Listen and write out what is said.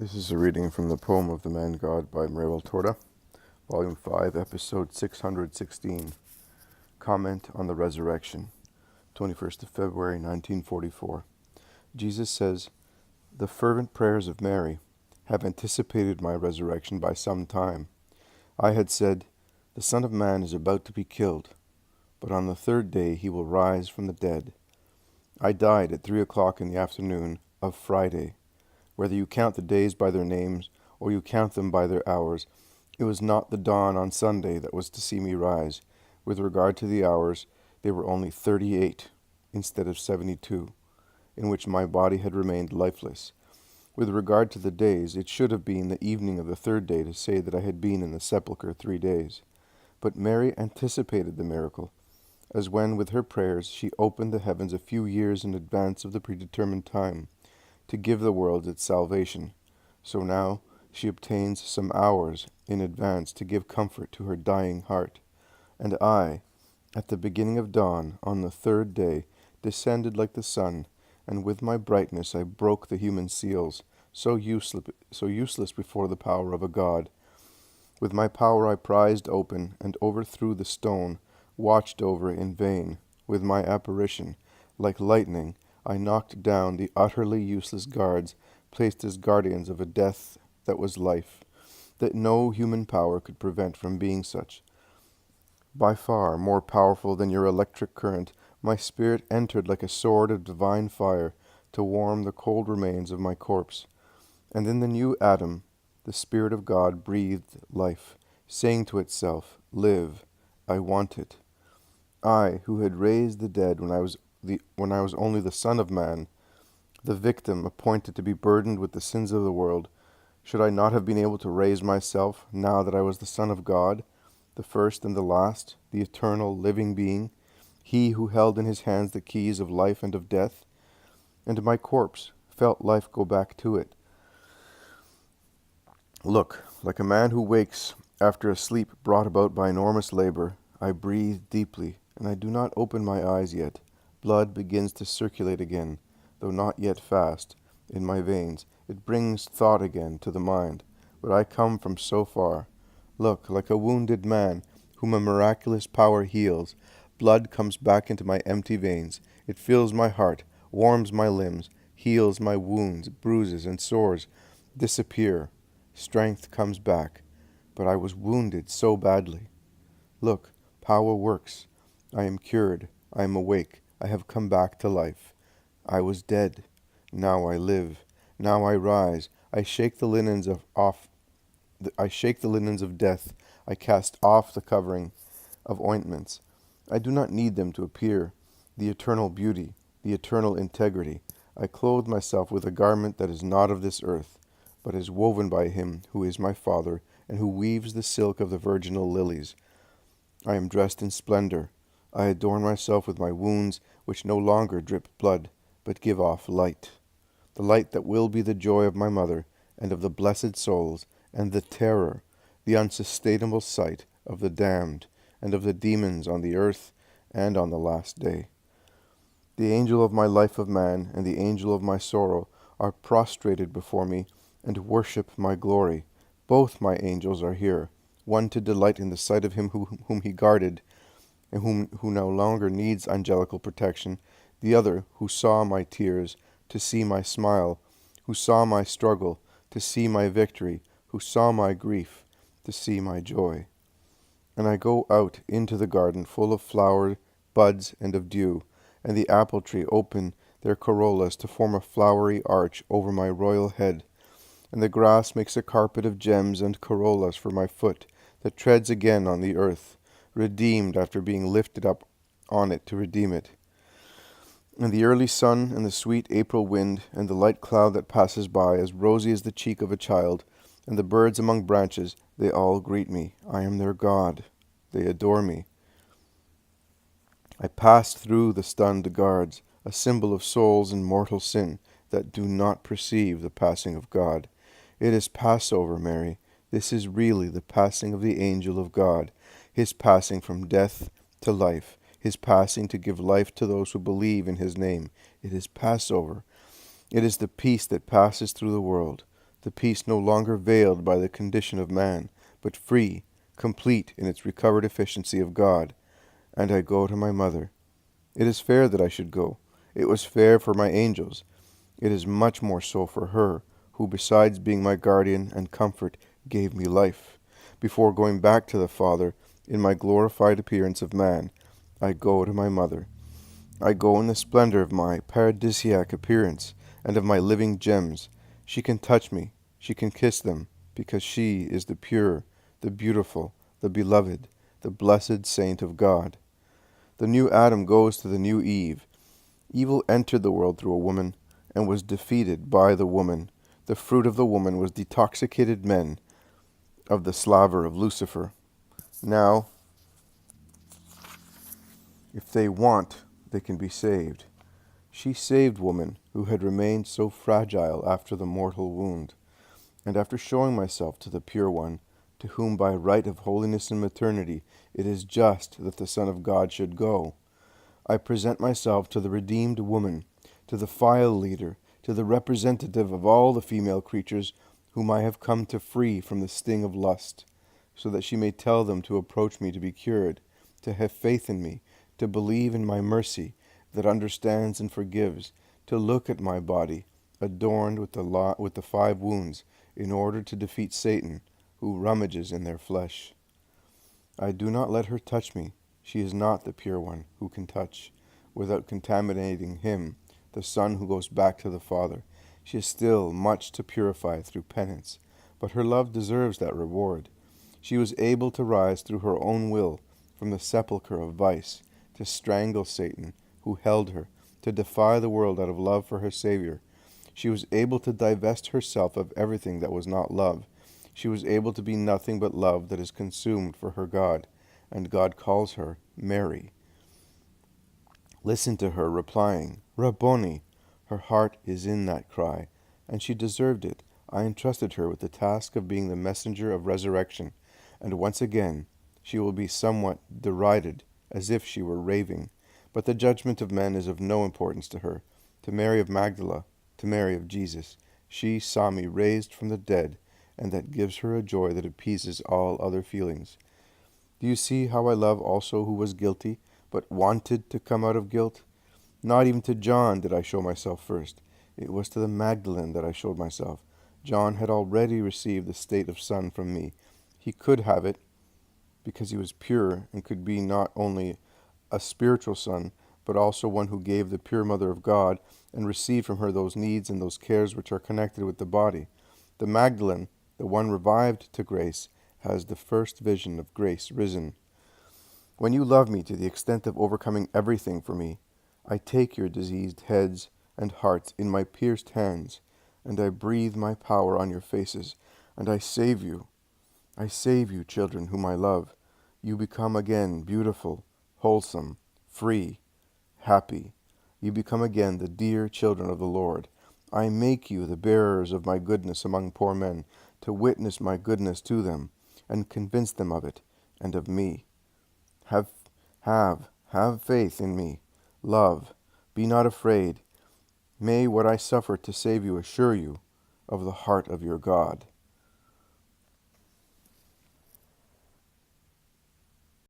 This is a reading from the Poem of the Man God by Merival Torda, Volume 5, Episode 616, Comment on the Resurrection, 21st of February, 1944. Jesus says, "The fervent prayers of Mary have anticipated my resurrection by some time. I had said, 'The Son of Man is about to be killed, but on the third day he will rise from the dead.' I died at 3 o'clock in the afternoon of Friday. Whether you count the days by their names, or you count them by their hours, it was not the dawn on Sunday that was to see me rise. With regard to the hours, they were only 38 instead of 72, in which my body had remained lifeless. With regard to the days, it should have been the evening of the third day to say that I had been in the sepulchre 3 days. But Mary anticipated the miracle, as when with her prayers she opened the heavens a few years in advance of the predetermined time, to give the world its salvation. So now she obtains some hours in advance to give comfort to her dying heart. And I, at the beginning of dawn, on the third day, descended like the sun, and with my brightness I broke the human seals, so useless before the power of a god. With my power I prized open, and overthrew the stone, watched over in vain. With my apparition, like lightning, I knocked down the utterly useless guards, placed as guardians of a death that was life, that no human power could prevent from being such. By far more powerful than your electric current, my spirit entered like a sword of divine fire to warm the cold remains of my corpse. And in the new Adam, the Spirit of God breathed life, saying to itself, 'Live, I want it.' I, who had raised the dead when I was only the Son of Man, the victim appointed to be burdened with the sins of the world, should I not have been able to raise myself now that I was the Son of God, the first and the last, the eternal living being, he who held in his hands the keys of life and of death? And my corpse felt life go back to it. Look, like a man who wakes after a sleep brought about by enormous labor, I breathe deeply, and I do not open my eyes yet. Blood begins to circulate again, though not yet fast, in my veins. It brings thought again to the mind, but I come from so far. Look, like a wounded man whom a miraculous power heals, blood comes back into my empty veins. It fills my heart, warms my limbs, heals my wounds, bruises, and sores disappear. Strength comes back, but I was wounded so badly. Look, power works. I am cured. I am awake. I have come back to life. I was dead. Now I live. Now I rise. I shake the linens of death. I cast off the covering of ointments. I do not need them to appear. The eternal beauty, the eternal integrity. I clothe myself with a garment that is not of this earth, but is woven by him who is my Father, and who weaves the silk of the virginal lilies. I am dressed in splendor. I adorn myself with my wounds, which no longer drip blood, but give off light. The light that will be the joy of my mother, and of the blessed souls, and the terror, the unsustainable sight of the damned, and of the demons on the earth and on the last day. The angel of my life of man, and the angel of my sorrow, are prostrated before me, and worship my glory. Both my angels are here, one to delight in the sight of him whom he guarded, and who no longer needs angelical protection, the other who saw my tears, to see my smile, who saw my struggle, to see my victory, who saw my grief, to see my joy. And I go out into the garden full of flower, buds, and of dew, and the apple tree open their corollas to form a flowery arch over my royal head, and the grass makes a carpet of gems and corollas for my foot, that treads again on the earth, redeemed after being lifted up on it to redeem it. And the early sun, and the sweet April wind, and the light cloud that passes by, as rosy as the cheek of a child, and the birds among branches, they all greet me. I am their God. They adore me. I passed through the stunned guards, a symbol of souls in mortal sin that do not perceive the passing of God. It is Passover, Mary. This is really the passing of the angel of God, his passing from death to life, his passing to give life to those who believe in his name. It is Passover. It is the peace that passes through the world, the peace no longer veiled by the condition of man, but free, complete in its recovered efficiency of God. And I go to my mother. It is fair that I should go. It was fair for my angels. It is much more so for her, who besides being my guardian and comfort, gave me life. Before going back to the Father, in my glorified appearance of man, I go to my mother. I go in the splendor of my paradisiac appearance and of my living gems. She can touch me, she can kiss them, because she is the pure, the beautiful, the beloved, the blessed saint of God. The new Adam goes to the new Eve. Evil entered the world through a woman and was defeated by the woman. The fruit of the woman was detoxicated men of the slaver of Lucifer. Now, if they want, they can be saved. She saved woman who had remained so fragile after the mortal wound. And after showing myself to the pure one, to whom by right of holiness and maternity it is just that the Son of God should go, I present myself to the redeemed woman, to the file leader, to the representative of all the female creatures whom I have come to free from the sting of lust, so that she may tell them to approach me to be cured, to have faith in me, to believe in my mercy that understands and forgives, to look at my body, adorned with the 5 wounds, in order to defeat Satan, who rummages in their flesh. I do not let her touch me. She is not the pure one who can touch, without contaminating him, the Son who goes back to the Father. She has still much to purify through penance, but her love deserves that reward. She was able to rise through her own will from the sepulchre of vice, to strangle Satan, who held her, to defy the world out of love for her Savior. She was able to divest herself of everything that was not love. She was able to be nothing but love that is consumed for her God, and God calls her Mary. Listen to her replying, Rabboni. Her heart is in that cry, and she deserved it. I entrusted her with the task of being the messenger of resurrection, and once again she will be somewhat derided, as if she were raving. But the judgment of men is of no importance to her. To Mary of Magdala, to Mary of Jesus, she saw me raised from the dead, and that gives her a joy that appeases all other feelings. Do you see how I love also who was guilty, but wanted to come out of guilt? Not even to John did I show myself first. It was to the Magdalene that I showed myself. John had already received the state of son from me. He could have it, because he was pure and could be not only a spiritual son, but also one who gave the pure mother of God and received from her those needs and those cares which are connected with the body. The Magdalene, the one revived to grace, has the first vision of grace risen. When you love me to the extent of overcoming everything for me, I take your diseased heads and hearts in my pierced hands, and I breathe my power on your faces, and I save you. I save you, children whom I love. You become again beautiful, wholesome, free, happy. You become again the dear children of the Lord. I make you the bearers of my goodness among poor men, to witness my goodness to them, and convince them of it, and of me. Have faith in me. Love. Be not afraid. May what I suffer to save you assure you of the heart of your God.